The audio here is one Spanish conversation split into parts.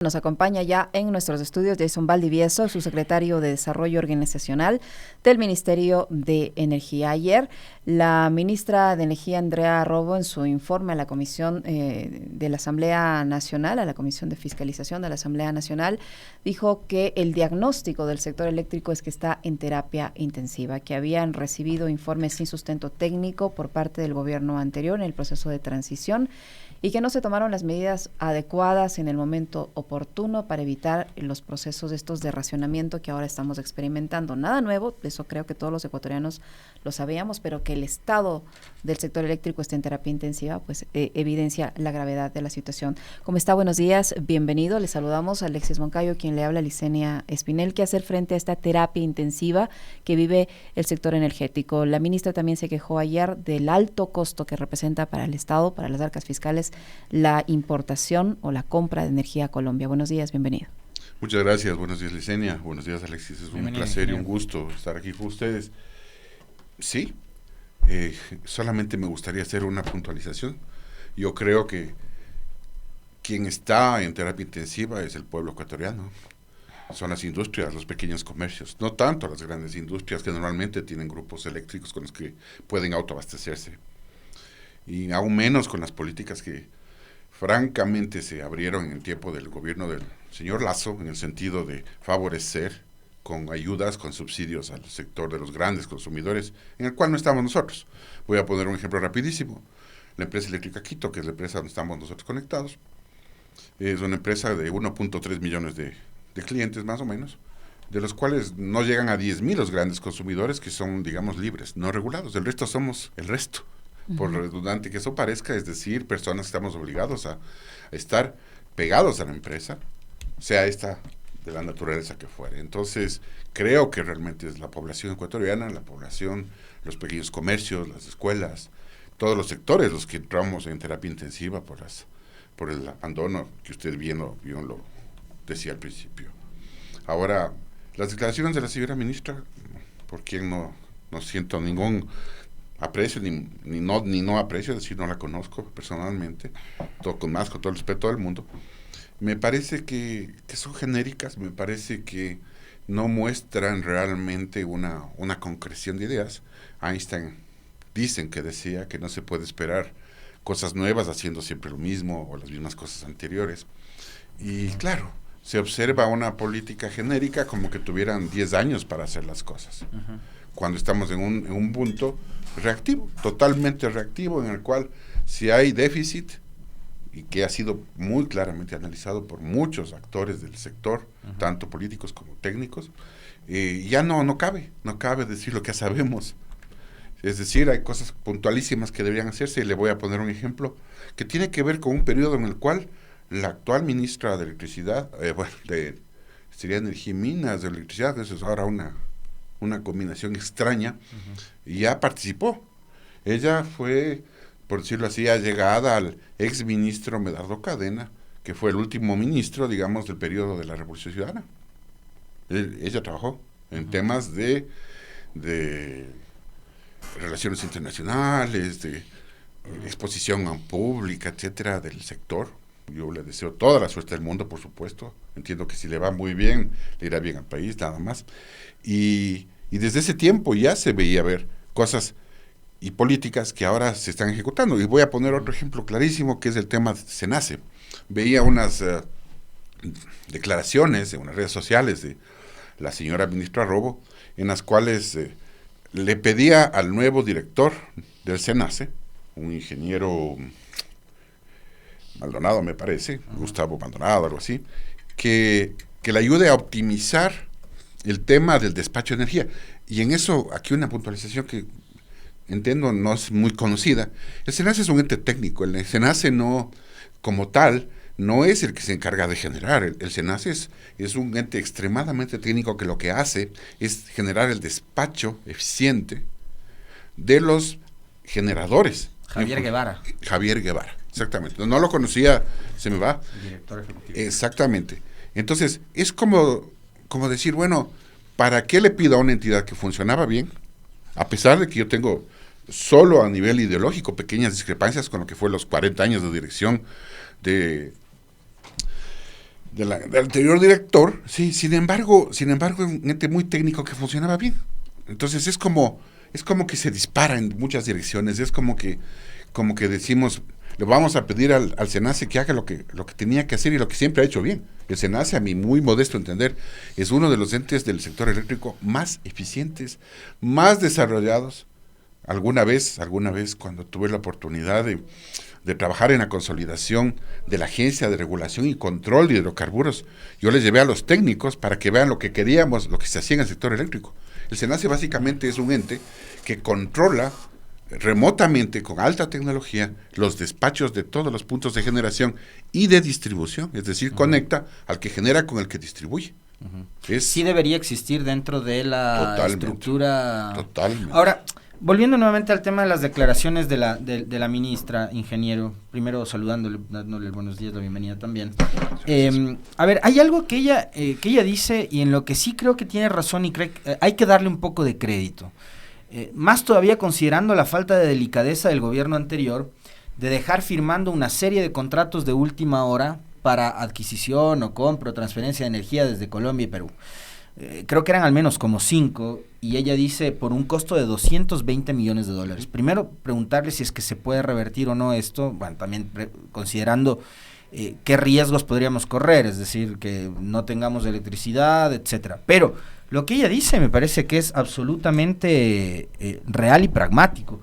Nos acompaña ya en nuestros estudios Jason Valdivieso, su secretario de Desarrollo Organizacional del Ministerio de Energía. Ayer, la ministra de Energía, Andrea Robo, en su informe a la Comisión de la Asamblea Nacional, a la Comisión de Fiscalización de la Asamblea Nacional, dijo que el diagnóstico del sector eléctrico es que está en terapia intensiva, que habían recibido informes sin sustento técnico por parte del gobierno anterior en el proceso de transición y que no se tomaron las medidas adecuadas en el momento oportuno para evitar los procesos estos de racionamiento que ahora estamos experimentando. Nada nuevo, eso creo que todos los ecuatorianos lo sabíamos, pero que el estado del sector eléctrico esté en terapia intensiva, pues evidencia la gravedad de la situación. ¿Cómo está? Buenos días, bienvenido. Le saludamos a Alexis Moncayo, quien le habla, Licenia Espinel. ¿Qué hacer frente a esta terapia intensiva que vive el sector energético? La ministra también se quejó ayer del alto costo que representa para el Estado, para las arcas fiscales, la importación o la compra de energía a Colombia. Buenos días, bienvenido. Muchas gracias, buenos días Licenia, buenos días Alexis, es un placer y un gusto estar aquí con ustedes. Sí, solamente me gustaría hacer una puntualización. Yo creo que quien está en terapia intensiva es el pueblo ecuatoriano, son las industrias, los pequeños comercios, no tanto las grandes industrias que normalmente tienen grupos eléctricos con los que pueden autoabastecerse, y aún menos con las políticas que francamente se abrieron en el tiempo del gobierno del señor Lasso, en el sentido de favorecer con ayudas, con subsidios al sector de los grandes consumidores, en el cual no estamos nosotros. Voy a poner un ejemplo rapidísimo. La empresa eléctrica Quito, que es la empresa donde estamos nosotros conectados, es una empresa de 1.3 millones de clientes más o menos, de los cuales no llegan a 10,000 los grandes consumidores que son, digamos, libres, no regulados. El resto somos el resto. Por redundante que eso parezca, es decir, personas que estamos obligados a estar pegados a la empresa, sea esta de la naturaleza que fuere. Entonces, creo que realmente es la población ecuatoriana, la población, los pequeños comercios, las escuelas, todos los sectores los que entramos en terapia intensiva por el abandono que usted bien lo decía al principio. Ahora, las declaraciones de la señora ministra, por quien no siento ningún aprecio, ni no aprecio, es decir, no la conozco personalmente, con todo el respeto del mundo, me parece que son genéricas, me parece que no muestran realmente una concreción de ideas. Einstein dicen que decía que no se puede esperar cosas nuevas haciendo siempre lo mismo o las mismas cosas anteriores, y claro, se observa una política genérica como que tuvieran 10 años para hacer las cosas, cuando estamos en un punto reactivo, totalmente reactivo, en el cual si hay déficit, y que ha sido muy claramente analizado por muchos actores del sector, tanto políticos como técnicos, ya no cabe decir lo que ya sabemos. Es decir, hay cosas puntualísimas que deberían hacerse, y le voy a poner un ejemplo que tiene que ver con un periodo en el cual la actual ministra de Electricidad, sería Energía y Minas de Electricidad, eso es ahora una combinación extraña, y ya participó. Ella fue, por decirlo así, allegada al ex ministro Medardo Cadena, que fue el último ministro, digamos, del periodo de la Revolución Ciudadana. Ella trabajó en temas de relaciones internacionales, de exposición pública, etcétera, del sector. Yo le deseo toda la suerte del mundo, por supuesto. Entiendo que si le va muy bien, le irá bien al país, nada más. Y desde ese tiempo ya se veía ver cosas y políticas que ahora se están ejecutando. Y voy a poner otro ejemplo clarísimo, que es el tema de SENACE. Veía unas declaraciones en unas redes sociales de la señora ministra Robo, en las cuales le pedía al nuevo director del SENACE, un ingeniero Maldonado, me parece, Gustavo Maldonado, algo así, que le ayude a optimizar el tema del despacho de energía. Y en eso, aquí una puntualización que entiendo no es muy conocida. El SENACE es un ente técnico, el SENACE no, como tal, no es el que se encarga de generar. El SENACE es un ente extremadamente técnico que lo que hace es generar el despacho eficiente de los generadores. Javier Guevara, exactamente. No lo conocía, se me va. Director ejecutivo. Exactamente. Entonces, es como decir, bueno, ¿para qué le pido a una entidad que funcionaba bien? A pesar de que yo tengo solo a nivel ideológico pequeñas discrepancias con lo que fue los 40 años de dirección del anterior director, sí, sin embargo, es un ente muy técnico que funcionaba bien. Entonces es como que se dispara en muchas direcciones, es como que decimos, le vamos a pedir al SENACE que haga lo que tenía que hacer y lo que siempre ha hecho bien. El SENACE, a mi muy modesto entender, es uno de los entes del sector eléctrico más eficientes, más desarrollados. Alguna vez, cuando tuve la oportunidad de trabajar en la consolidación de la Agencia de Regulación y Control de Hidrocarburos, yo les llevé a los técnicos para que vean lo que queríamos, lo que se hacía en el sector eléctrico. El SENACE básicamente es un ente que controla remotamente, con alta tecnología, los despachos de todos los puntos de generación y de distribución, es decir, conecta al que genera con el que distribuye. Sí debería existir dentro de la estructura. Totalmente. Ahora, volviendo nuevamente al tema de las declaraciones de la ministra, ingeniero, primero saludándole, dándole buenos días, la bienvenida también. A ver, hay algo que ella dice y en lo que sí creo que tiene razón y hay que darle un poco de crédito. Más todavía considerando la falta de delicadeza del gobierno anterior de dejar firmando una serie de contratos de última hora para adquisición o compra o transferencia de energía desde Colombia y Perú. Creo que eran al menos como 5, y ella dice por un costo de $220 millones. Primero, preguntarle si es que se puede revertir o no esto, bueno, también considerando qué riesgos podríamos correr, es decir, que no tengamos electricidad, etcétera. Pero lo que ella dice me parece que es absolutamente real y pragmático.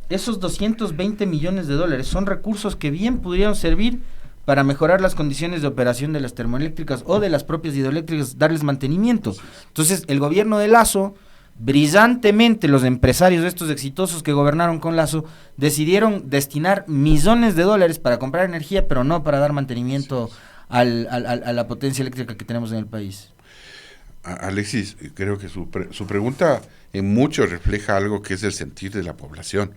Esos $220 millones son recursos que bien podrían servir para mejorar las condiciones de operación de las termoeléctricas o de las propias hidroeléctricas, darles mantenimiento. Entonces, el gobierno de Lasso, brillantemente los empresarios estos exitosos que gobernaron con Lasso, decidieron destinar millones de dólares para comprar energía, pero no para dar mantenimiento a la potencia eléctrica que tenemos en el país. Alexis, creo que su pregunta en mucho refleja algo que es el sentir de la población.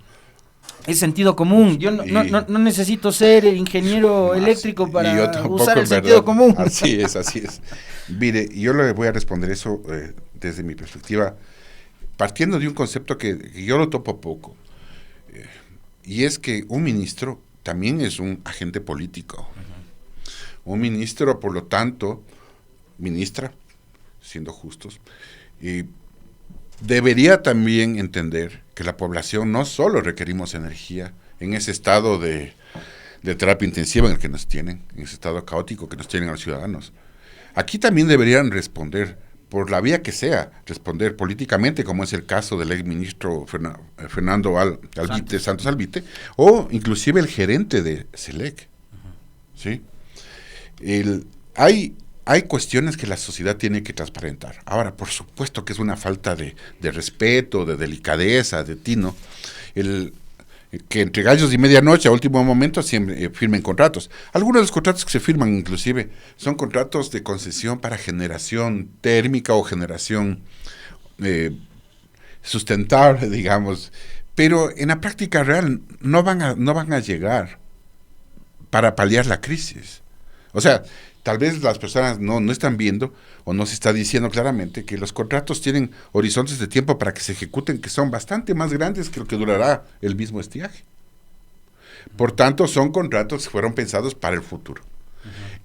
Es sentido común. Yo no necesito ser ingeniero eléctrico para usar el sentido común. Así es. Mire, yo le voy a responder eso desde mi perspectiva, partiendo de un concepto que yo lo topo poco, y es que un ministro también es un agente político. Un ministro, por lo tanto, ministra, siendo justos, debería también entender que la población no solo requerimos energía en ese estado de terapia intensiva en el que nos tienen, en ese estado caótico que nos tienen a los ciudadanos. Aquí también deberían responder, por la vía que sea, responder políticamente, como es el caso del exministro Fernando Santos Albite, o inclusive el gerente de SELEC. ¿Sí? Hay cuestiones que la sociedad tiene que transparentar. Ahora, por supuesto que es una falta de respeto, de delicadeza, de tino, que entre gallos y medianoche, a último momento, siempre firmen contratos. Algunos de los contratos que se firman, inclusive, son contratos de concesión para generación térmica o generación sustentable, digamos, pero en la práctica real no van a llegar para paliar la crisis. O sea, tal vez las personas no están viendo o no se está diciendo claramente que los contratos tienen horizontes de tiempo para que se ejecuten que son bastante más grandes que lo que durará el mismo estiaje. Por tanto, son contratos que fueron pensados para el futuro.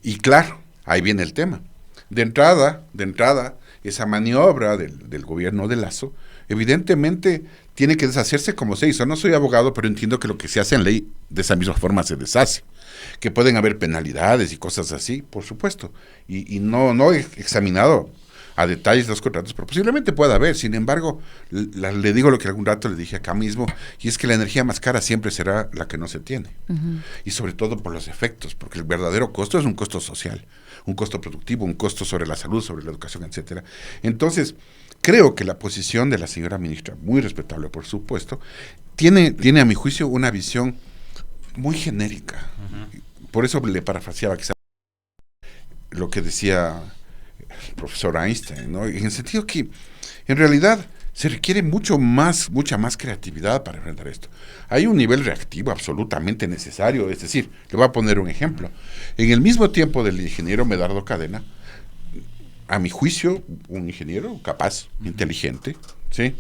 Y claro, ahí viene el tema. De entrada, esa maniobra del gobierno de Lasso, evidentemente tiene que deshacerse como se hizo. No soy abogado, pero entiendo que lo que se hace en ley de esa misma forma se deshace. Que pueden haber penalidades y cosas así, por supuesto. Y no he examinado a detalles los contratos, pero posiblemente pueda haber. Sin embargo, le digo lo que algún rato le dije acá mismo, y es que la energía más cara siempre será la que no se tiene. Y sobre todo por los efectos, porque el verdadero costo es un costo social, un costo productivo, un costo sobre la salud, sobre la educación, etcétera. Entonces, creo que la posición de la señora ministra, muy respetable por supuesto, tiene a mi juicio una visión muy genérica. Por eso le parafraseaba quizá lo que decía el profesor Einstein, ¿no? En el sentido que en realidad se requiere mucha más creatividad para enfrentar esto. Hay un nivel reactivo absolutamente necesario, es decir, le voy a poner un ejemplo. En el mismo tiempo del ingeniero Medardo Cadena, a mi juicio, un ingeniero capaz, inteligente, ¿sí?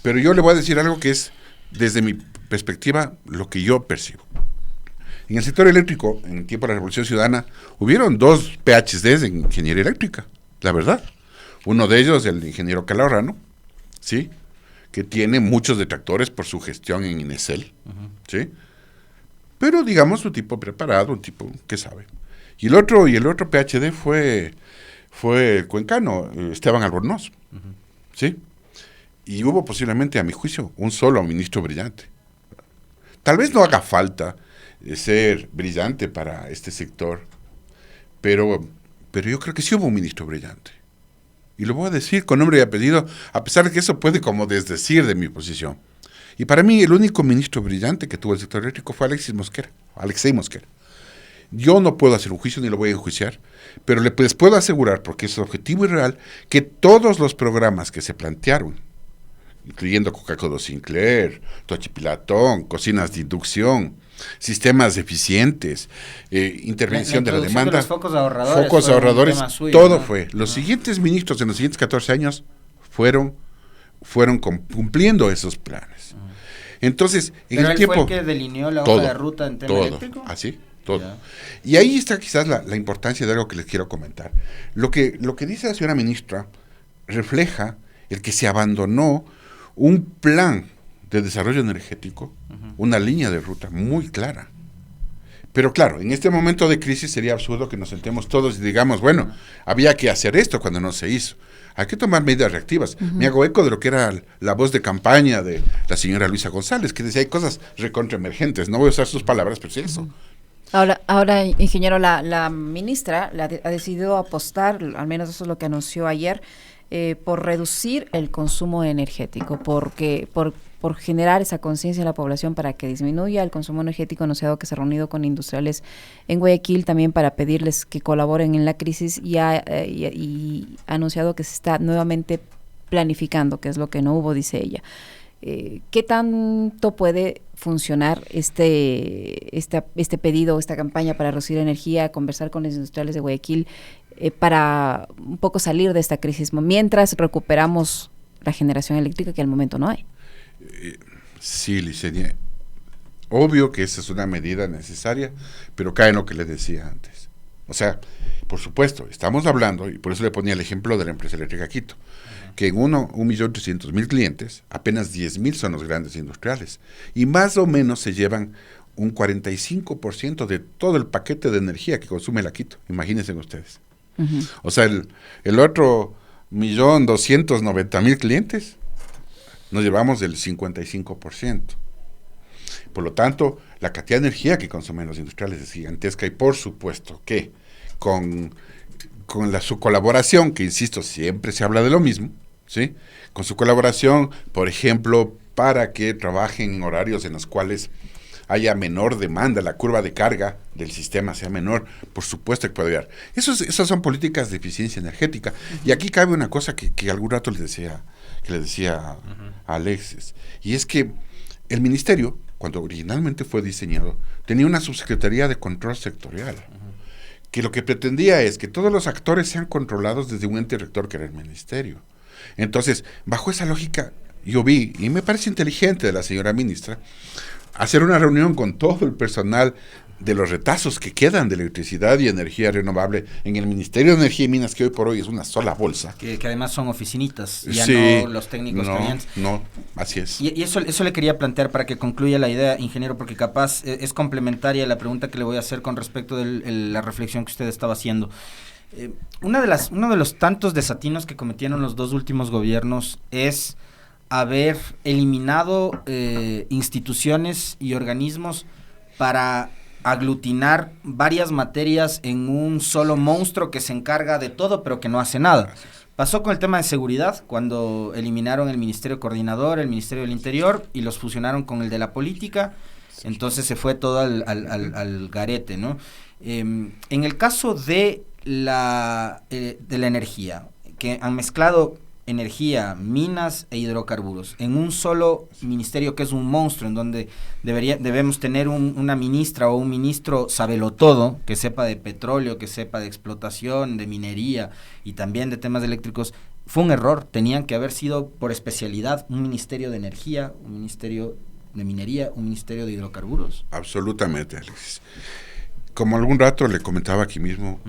Pero yo le voy a decir algo que es, desde mi perspectiva, lo que yo percibo. En el sector eléctrico, en el tiempo de la Revolución Ciudadana, hubieron 2 PhDs en ingeniería eléctrica, la verdad. Uno de ellos, el ingeniero Calahorrano, ¿sí?, que tiene muchos detractores por su gestión en Inesel, ¿sí?, pero digamos un tipo preparado, un tipo que sabe. Y el otro PhD fue el cuencano, Esteban Albornoz, ¿sí? Y hubo posiblemente, a mi juicio, un solo ministro brillante. Tal vez no haga falta ser brillante para este sector, pero yo creo que sí hubo un ministro brillante. Y lo voy a decir con nombre y apellido, a pesar de que eso puede como desdecir de mi posición. Y para mí el único ministro brillante que tuvo el sector eléctrico fue Alexei Mosquera. Yo no puedo hacer un juicio ni lo voy a enjuiciar, pero les puedo asegurar, porque es objetivo y real, que todos los programas que se plantearon, incluyendo Coca-Cola Sinclair, Tochipilatón, cocinas de inducción, sistemas eficientes, intervención de la demanda, de focos ahorradores, suyo, todo ¿no? fue. Los siguientes ministros en los siguientes 14 años fueron cumpliendo esos planes. Entonces, en pero el tiempo... fue el que delineó la hoja de ruta en tema eléctrico. Así, todo. Ya. Y ahí está quizás la importancia de algo que les quiero comentar. Lo que dice la señora ministra refleja el que se abandonó un plan de desarrollo energético, una línea de ruta muy clara. Pero claro, en este momento de crisis sería absurdo que nos sentemos todos y digamos, bueno, había que hacer esto cuando no se hizo. Hay que tomar medidas reactivas. Me hago eco de lo que era la voz de campaña de la señora Luisa González, que decía, hay cosas recontraemergentes. No voy a usar sus palabras, pero sí eso. Ahora, ingeniero, la ministra ha decidido apostar, al menos eso es lo que anunció ayer, por reducir el consumo energético, por generar esa conciencia en la población para que disminuya el consumo energético. Anunciado que se ha reunido con industriales en Guayaquil también para pedirles que colaboren en la crisis y ha anunciado que se está nuevamente planificando, que es lo que no hubo, dice ella. ¿Qué tanto puede funcionar este pedido, esta campaña para reducir energía, conversar con los industriales de Guayaquil para un poco salir de esta crisis, mientras recuperamos la generación eléctrica que al momento no hay? Sí, Licenia, obvio que esa es una medida necesaria, pero cae en lo que les decía antes. O sea, por supuesto, estamos hablando, y por eso le ponía el ejemplo de la empresa eléctrica Quito, que en 1.300.000 clientes, apenas 10.000 son los grandes industriales, y más o menos se llevan un 45% de todo el paquete de energía que consume la Quito, imagínense ustedes. O sea, el otro 1.290.000 clientes, nos llevamos el 55%. Por lo tanto, la cantidad de energía que consumen los industriales es gigantesca, y por supuesto que con su colaboración, que insisto, siempre se habla de lo mismo, ¿sí? Con su colaboración, por ejemplo, para que trabajen en horarios en los cuales haya menor demanda, la curva de carga del sistema sea menor, por supuesto que puede ayudar. Esas son políticas de eficiencia energética. Y aquí cabe una cosa que algún rato le decía a Alexis, y es que el ministerio, cuando originalmente fue diseñado, tenía una subsecretaría de control sectorial, que lo que pretendía es que todos los actores sean controlados desde un ente rector que era el ministerio. Entonces, bajo esa lógica, yo vi, y me parece inteligente de la señora ministra, hacer una reunión con todo el personal de los retazos que quedan de electricidad y energía renovable en el Ministerio de Energía y Minas, que hoy por hoy es una sola bolsa. Que además son oficinitas, ya sí, no los técnicos clientes. No, así es. Y eso le quería plantear para que concluya la idea, ingeniero, porque capaz es complementaria a la pregunta que le voy a hacer con respecto de la reflexión que usted estaba haciendo. Uno de los tantos desatinos que cometieron los dos últimos gobiernos es haber eliminado instituciones y organismos para aglutinar varias materias en un solo monstruo que se encarga de todo pero que no hace nada. Pasó con el tema de seguridad, cuando eliminaron el Ministerio Coordinador, el Ministerio del Interior, y los fusionaron con el de la política, entonces se fue todo al garete, ¿no? En el caso de la energía, que han mezclado energía, minas e hidrocarburos en un solo ministerio que es un monstruo, en donde debemos tener una ministra o un ministro sabelotodo, que sepa de petróleo, que sepa de explotación, de minería y también de temas eléctricos. Fue un error, tenían que haber sido por especialidad un ministerio de energía, un ministerio de minería, un ministerio de hidrocarburos. Absolutamente, Alexis. Como algún rato le comentaba aquí mismo,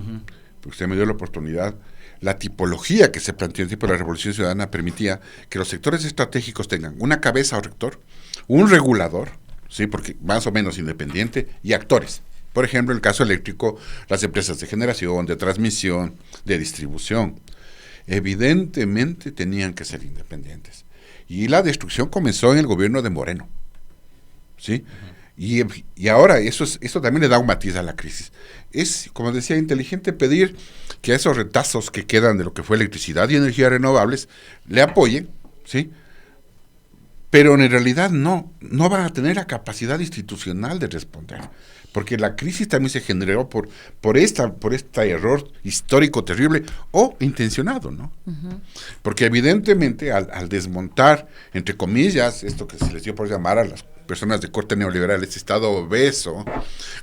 porque usted me dio la oportunidad, la tipología que se planteó en el tiempo de la Revolución Ciudadana permitía que los sectores estratégicos tengan una cabeza o rector, un regulador, sí, porque más o menos independiente, y actores. Por ejemplo, en el caso eléctrico, las empresas de generación, de transmisión, de distribución, evidentemente tenían que ser independientes. Y la destrucción comenzó en el gobierno de Moreno, ¿sí? Y ahora eso también le da un matiz a la crisis. Es, como decía, inteligente pedir que a esos retazos que quedan de lo que fue electricidad y energías renovables le apoyen, ¿sí? Pero en realidad no van a tener la capacidad institucional de responder, porque la crisis también se generó por este error histórico terrible o intencionado, ¿no? Porque evidentemente al desmontar, entre comillas, esto que se les dio por llamar a las personas de corte neoliberal, este estado obeso,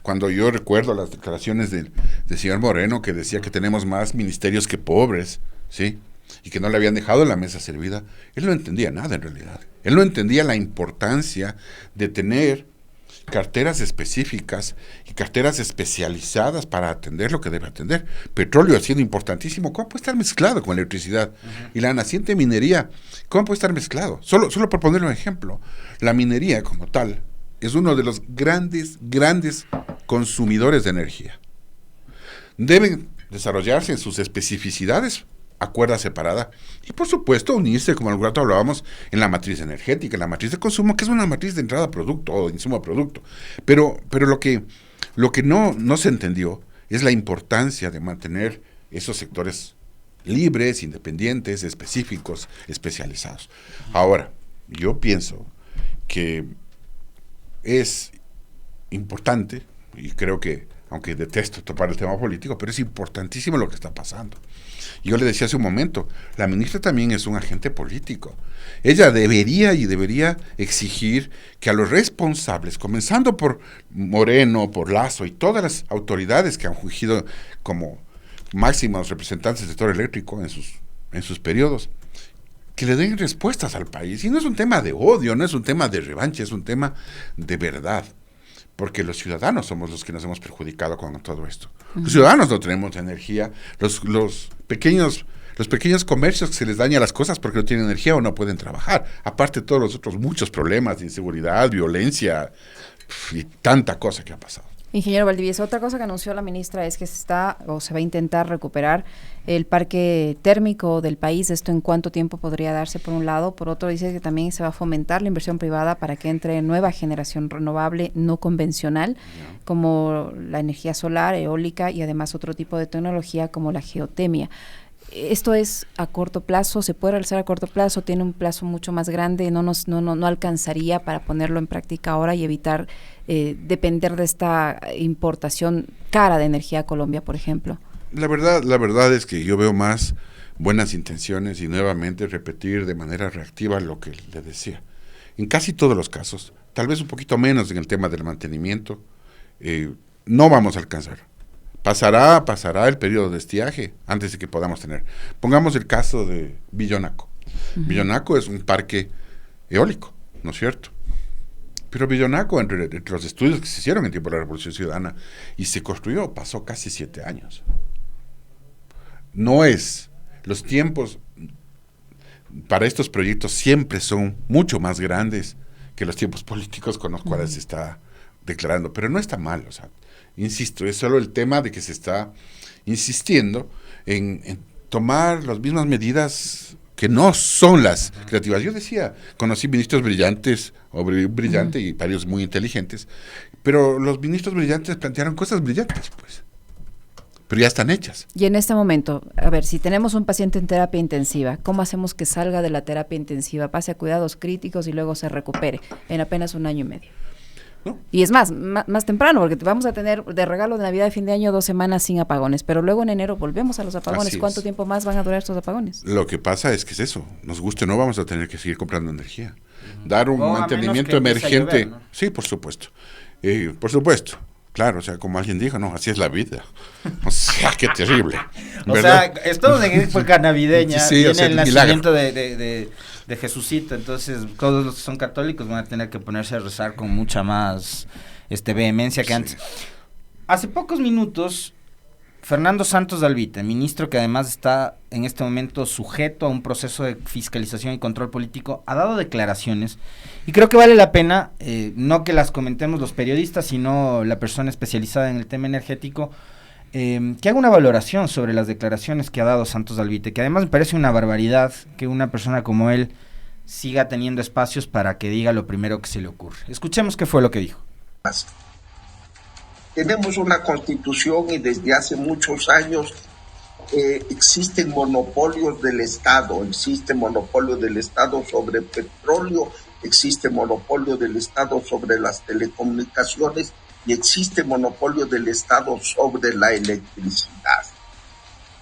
cuando yo recuerdo las declaraciones del señor Moreno, que decía que tenemos más ministerios que pobres, ¿sí? Y que no le habían dejado la mesa servida, él no entendía nada en realidad. Él no entendía la importancia de tener carteras específicas y carteras especializadas para atender lo que debe atender. Petróleo ha sido importantísimo. ¿Cómo puede estar mezclado con electricidad? Y la naciente minería, ¿cómo puede estar mezclado? Solo por ponerle un ejemplo, la minería como tal es uno de los grandes consumidores de energía. Deben desarrollarse en sus especificidades a cuerda separada y por supuesto unirse, como algún rato hablábamos, en la matriz energética, en la matriz de consumo, que es una matriz de entrada a producto o de insumo a producto. Pero lo que no se entendió es la importancia de mantener esos sectores libres, independientes, específicos, especializados. Ahora, yo pienso que es importante, y creo que, aunque detesto topar el tema político, pero es importantísimo lo que está pasando. Yo le decía hace un momento, la ministra también es un agente político. Ella debería exigir que a los responsables, comenzando por Moreno, por Lazo y todas las autoridades que han fungido como máximos representantes del sector eléctrico en sus periodos, que le den respuestas al país. Y no es un tema de odio, no es un tema de revancha, es un tema de verdad. Porque los ciudadanos somos los que nos hemos perjudicado con todo esto. Los ciudadanos no tenemos energía, los pequeños comercios que se les daña las cosas porque no tienen energía o no pueden trabajar, aparte de todos los otros muchos problemas de inseguridad, violencia y tanta cosa que ha pasado. Ingeniero Valdivieso, otra cosa que anunció la ministra es que se va a intentar recuperar el parque térmico del país. ¿Esto en cuánto tiempo podría darse, por un lado? Por otro, dice que también se va a fomentar la inversión privada para que entre nueva generación renovable no convencional, como la energía solar, eólica y además otro tipo de tecnología como la geotermia. ¿Esto es a corto plazo? ¿Se puede realizar a corto plazo? ¿Tiene un plazo mucho más grande? ¿No alcanzaría para ponerlo en práctica ahora y evitar depender de esta importación cara de energía a Colombia, por ejemplo? La verdad es que yo veo más buenas intenciones y nuevamente repetir de manera reactiva lo que le decía. En casi todos los casos, tal vez un poquito menos en el tema del mantenimiento, no vamos a alcanzar. Pasará el periodo de estiaje antes de que podamos tener. Pongamos el caso de Villonaco. Villonaco es un parque eólico, ¿no es cierto? Pero Villonaco, entre los estudios que se hicieron en tiempo de la Revolución Ciudadana y se construyó, pasó casi 7 años. Los tiempos para estos proyectos siempre son mucho más grandes que los tiempos políticos con los cuales se está declarando, pero no está mal, o sea, insisto, es solo el tema de que se está insistiendo en tomar las mismas medidas que no son las creativas. Yo decía, conocí ministros brillantes, o brillante y varios muy inteligentes, pero los ministros brillantes plantearon cosas brillantes, pues, pero ya están hechas. Y en este momento, a ver, si tenemos un paciente en terapia intensiva, ¿cómo hacemos que salga de la terapia intensiva, pase a cuidados críticos y luego se recupere en apenas 1 año y medio? ¿No? Y es más temprano, porque vamos a tener de regalo de Navidad y fin de año 2 semanas sin apagones, pero luego en enero volvemos a los apagones. ¿Cuánto tiempo más van a durar estos apagones? Lo que pasa es que es eso, nos guste o no, vamos a tener que seguir comprando energía. Dar un mantenimiento emergente, llover, ¿no? Sí, por supuesto. Claro, o sea, como alguien dijo, no, así es la vida. O sea, qué terrible. O sea, estamos en época navideña, sí, viene o sea, el nacimiento de Jesucito, entonces todos los que son católicos van a tener que ponerse a rezar con mucha más vehemencia que antes. Hace pocos minutos, Fernando Santos Dalvite, ministro que además está en este momento sujeto a un proceso de fiscalización y control político, ha dado declaraciones y creo que vale la pena, no que las comentemos los periodistas, sino la persona especializada en el tema energético, que haga una valoración sobre las declaraciones que ha dado Santos Dalvite, que además me parece una barbaridad que una persona como él siga teniendo espacios para que diga lo primero que se le ocurre. Escuchemos qué fue lo que dijo. Tenemos una constitución y desde hace muchos años existen monopolios del Estado. Existe monopolio del Estado sobre petróleo, existe monopolio del Estado sobre las telecomunicaciones y existe monopolio del Estado sobre la electricidad.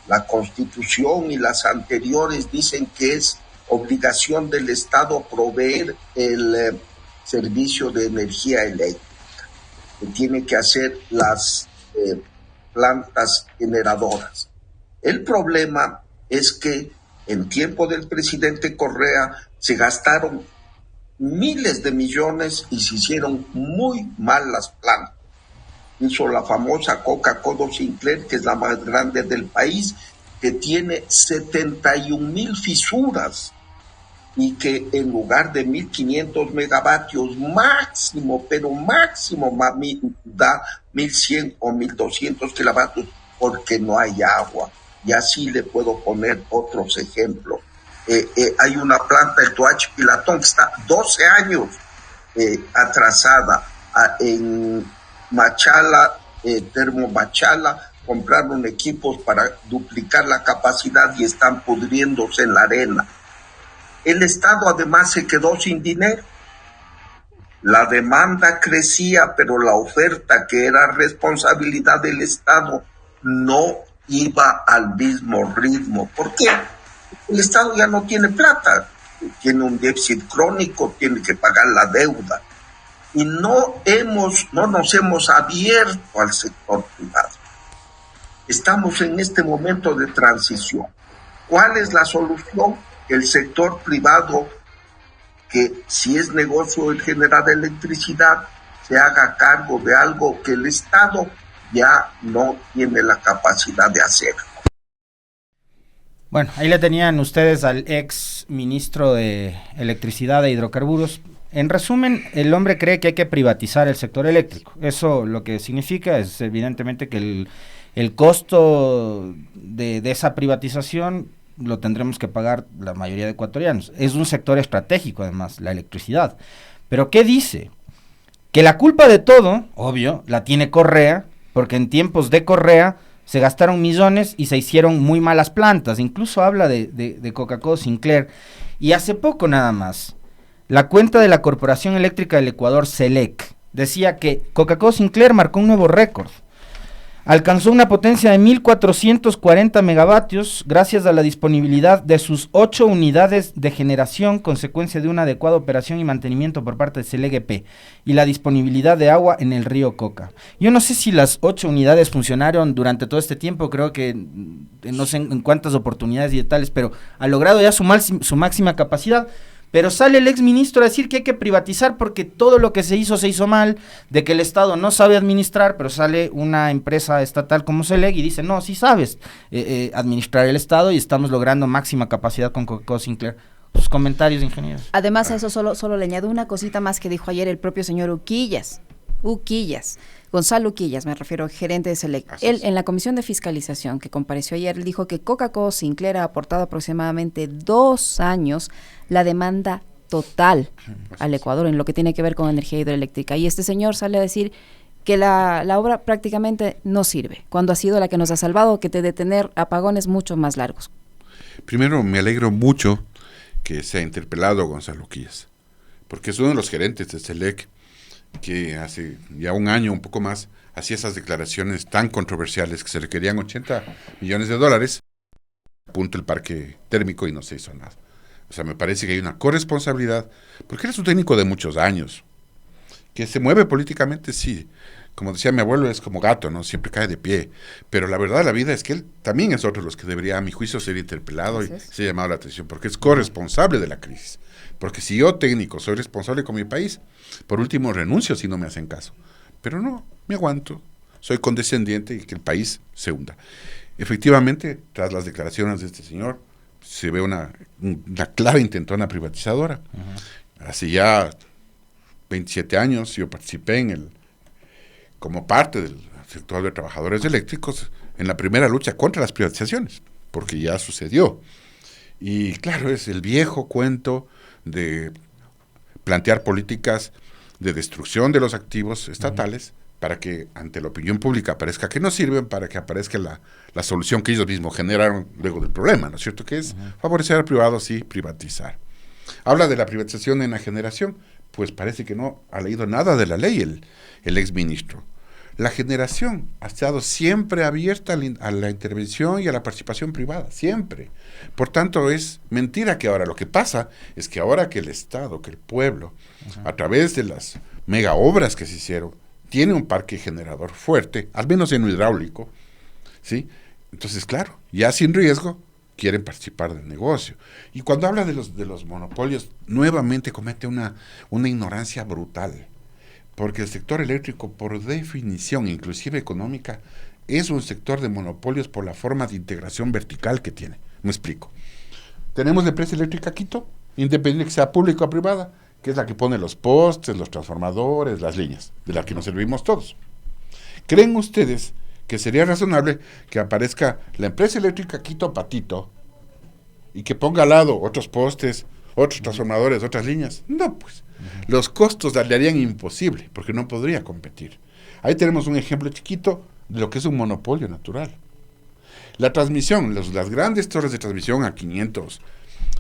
La constitución y las anteriores dicen que es obligación del Estado proveer el servicio de energía eléctrica, que tiene que hacer las plantas generadoras. El problema es que en tiempo del presidente Correa se gastaron miles de millones y se hicieron muy mal las plantas. Hizo la famosa Coca-Cola Sinclair, que es la más grande del país, que tiene 71,000 fisuras y que en lugar de 1.500 megavatios máximo, pero máximo da 1.100 o 1.200 kilovatios porque no hay agua. Y así le puedo poner otros ejemplos. Hay una planta, el Toachi Pilatón, que está 12 años atrasada. En Machala, Termo Machala, compraron equipos para duplicar la capacidad y están pudriéndose en la arena. El Estado además se quedó sin dinero. La demanda crecía, pero la oferta, que era responsabilidad del Estado, no iba al mismo ritmo. ¿Por qué? El Estado ya no tiene plata, tiene un déficit crónico, tiene que pagar la deuda. Y no nos hemos abierto al sector privado. Estamos en este momento de transición. ¿Cuál es la solución? El sector privado, que si es negocio el generar electricidad, se haga cargo de algo que el Estado ya no tiene la capacidad de hacer. Bueno, ahí le tenían ustedes al ex ministro de Electricidad e Hidrocarburos. En resumen, el hombre cree que hay que privatizar el sector eléctrico. Eso lo que significa es evidentemente que el costo de esa privatización lo tendremos que pagar la mayoría de ecuatorianos. Es un sector estratégico, además, la electricidad. Pero ¿qué dice? Que la culpa de todo, obvio, la tiene Correa, porque en tiempos de Correa se gastaron millones y se hicieron muy malas plantas. Incluso habla de Coca-Cola Sinclair. Y hace poco nada más, la cuenta de la Corporación Eléctrica del Ecuador, CELEC, decía que Coca-Cola Sinclair marcó un nuevo récord. Alcanzó una potencia de 1.440 megavatios gracias a la disponibilidad de sus 8 unidades de generación, consecuencia de una adecuada operación y mantenimiento por parte de CELEGP, y la disponibilidad de agua en el río Coca. Yo no sé si las 8 unidades funcionaron durante todo este tiempo, creo que no sé en cuántas oportunidades y tales, pero ha logrado ya su máxima capacidad. Pero sale el ex ministro a decir que hay que privatizar porque todo lo que se hizo mal, de que el Estado no sabe administrar, pero sale una empresa estatal como CELEC y dice, no, sí sabes administrar el Estado y estamos logrando máxima capacidad con Coca-Cola Sinclair. Sus comentarios, ingeniero. Además a eso solo le añado una cosita más que dijo ayer el propio señor Uquillas, Gonzalo Uquillas, me refiero, gerente de CELEC. Él, en la comisión de fiscalización que compareció ayer, dijo que Coca-Cola Sinclair ha aportado aproximadamente 2 años la demanda total al Ecuador en lo que tiene que ver con energía hidroeléctrica. Y este señor sale a decir que la obra prácticamente no sirve, cuando ha sido la que nos ha salvado de tener apagones mucho más largos. Primero, me alegro mucho que se ha interpelado a Gonzalo Uquillas, porque es uno de los gerentes de CELEC que hace ya un año, un poco más, hacía esas declaraciones tan controversiales que se requerían 80 millones de dólares, punto el parque térmico, y no se hizo nada. O sea, me parece que hay una corresponsabilidad, porque él es un técnico de muchos años, que se mueve políticamente, sí, como decía mi abuelo, es como gato, ¿no? Siempre cae de pie. Pero la verdad de la vida es que él también es otro de los que debería, a mi juicio, ser interpelado y ser llamado la atención, porque es corresponsable de la crisis. Porque si yo, técnico, soy responsable con mi país, por último renuncio si no me hacen caso. Pero no, me aguanto, soy condescendiente y que el país se hunda. Efectivamente, tras las declaraciones de este señor, se ve una clara intentona privatizadora. Hace ya 27 años yo participé como parte del sector de trabajadores eléctricos en la primera lucha contra las privatizaciones, porque ya sucedió. Y claro, es el viejo cuento de plantear políticas de destrucción de los activos estatales para que ante la opinión pública parezca que no sirven, para que aparezca la solución que ellos mismos generaron luego del problema, ¿no es cierto? Que es favorecer al privado, sí, privatizar. Habla de la privatización en la generación, pues parece que no ha leído nada de la ley el exministro. La generación ha estado siempre abierta a la intervención y a la participación privada, siempre. Por tanto, es mentira que ahora lo que pasa es que ahora que el Estado, que el pueblo, a través de las mega obras que se hicieron, tiene un parque generador fuerte, al menos en lo hidráulico, ¿sí? Entonces, claro, ya sin riesgo, quieren participar del negocio. Y cuando habla de los monopolios, nuevamente comete una ignorancia brutal. Porque el sector eléctrico, por definición, inclusive económica, es un sector de monopolios por la forma de integración vertical que tiene. Me explico. Tenemos la empresa eléctrica Quito, independiente que sea pública o privada, que es la que pone los postes, los transformadores, las líneas, de la que nos servimos todos. ¿Creen ustedes que sería razonable que aparezca la empresa eléctrica Quito Patito y que ponga al lado otros postes, otros transformadores, otras líneas? No, pues. Los costos le harían imposible, porque no podría competir. Ahí tenemos un ejemplo chiquito de lo que es un monopolio natural. La transmisión, las grandes torres de transmisión a 500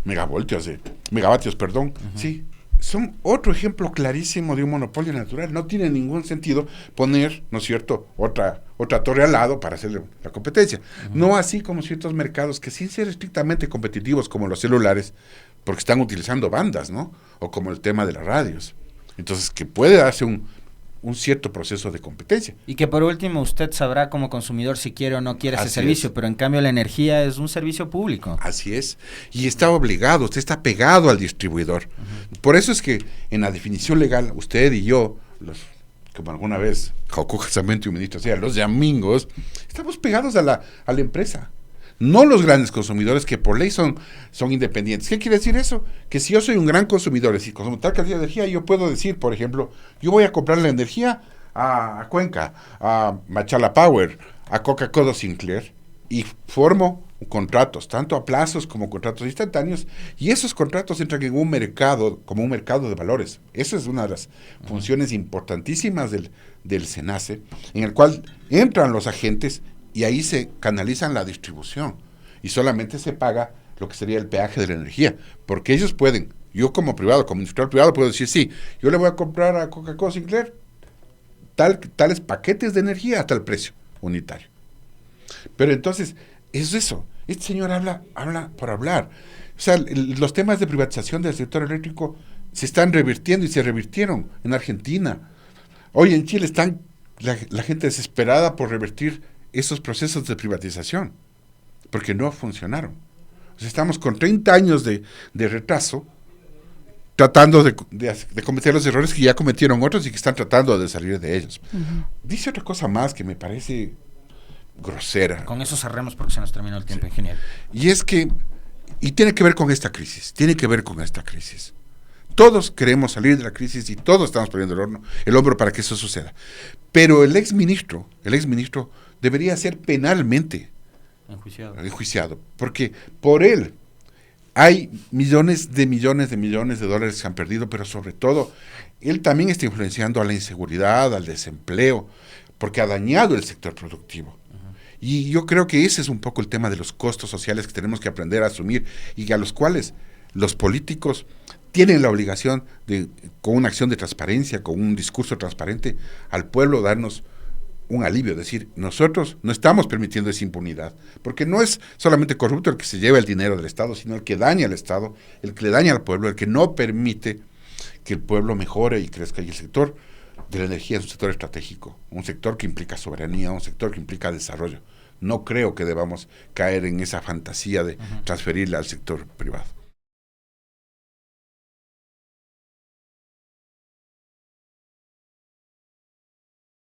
megavatios, sí, son otro ejemplo clarísimo de un monopolio natural. No tiene ningún sentido poner, ¿no es cierto?, otra torre al lado para hacer la competencia. No así como ciertos mercados que sin ser estrictamente competitivos, como los celulares, porque están utilizando bandas, ¿no? O como el tema de las radios. Entonces, que puede darse un cierto proceso de competencia. Y que por último usted sabrá como consumidor si quiere o no quiere ese servicio, pero en cambio la energía es un servicio público. Así es. Y está obligado, usted está pegado al distribuidor. Por eso es que en la definición legal, usted y yo, como alguna vez jocosamente un ministro decía, los yamingos, estamos pegados a la empresa. No los grandes consumidores que por ley son independientes. ¿Qué quiere decir eso? Que si yo soy un gran consumidor, es decir, consumo tal cantidad de energía, yo puedo decir, por ejemplo, yo voy a comprar la energía a Cuenca, a Machala Power, a Coca-Cola Sinclair, y formo contratos, tanto a plazos como contratos instantáneos, y esos contratos entran en un mercado, como un mercado de valores. Esa es una de las funciones importantísimas del SENACE, en el cual entran los agentes y ahí se canalizan la distribución y solamente se paga lo que sería el peaje de la energía, porque ellos pueden, yo como privado, como industrial privado puedo decir, sí, yo le voy a comprar a Coca-Cola Sinclair tales paquetes de energía a tal precio unitario. Pero entonces, es eso, este señor habla por hablar. O sea, los temas de privatización del sector eléctrico se están revirtiendo y se revirtieron en Argentina. Hoy en Chile están la gente desesperada por revertir esos procesos de privatización, porque no funcionaron. O sea, estamos con 30 años de retraso, tratando de cometer los errores que ya cometieron otros y que están tratando de salir de ellos. Dice otra cosa más que me parece grosera. Con eso cerremos porque se nos terminó el tiempo, ingeniero. Y es que, y tiene que ver con esta crisis, Todos queremos salir de la crisis y todos estamos poniendo el hombro para que eso suceda. Pero el exministro debería ser penalmente enjuiciado, porque por él hay millones de millones de dólares que se han perdido, pero sobre todo, él también está influenciando a la inseguridad, al desempleo, porque ha dañado el sector productivo. Y yo creo que ese es un poco el tema de los costos sociales que tenemos que aprender a asumir y a los cuales los políticos tienen la obligación de, con una acción de transparencia, con un discurso transparente, al pueblo darnos un alivio, decir, nosotros no estamos permitiendo esa impunidad, porque no es solamente corrupto el que se lleva el dinero del Estado, sino el que daña al Estado, el que le daña al pueblo, el que no permite que el pueblo mejore y crezca, y el sector de la energía es un sector estratégico, un sector que implica soberanía, un sector que implica desarrollo. No creo que debamos caer en esa fantasía de transferirla al sector privado.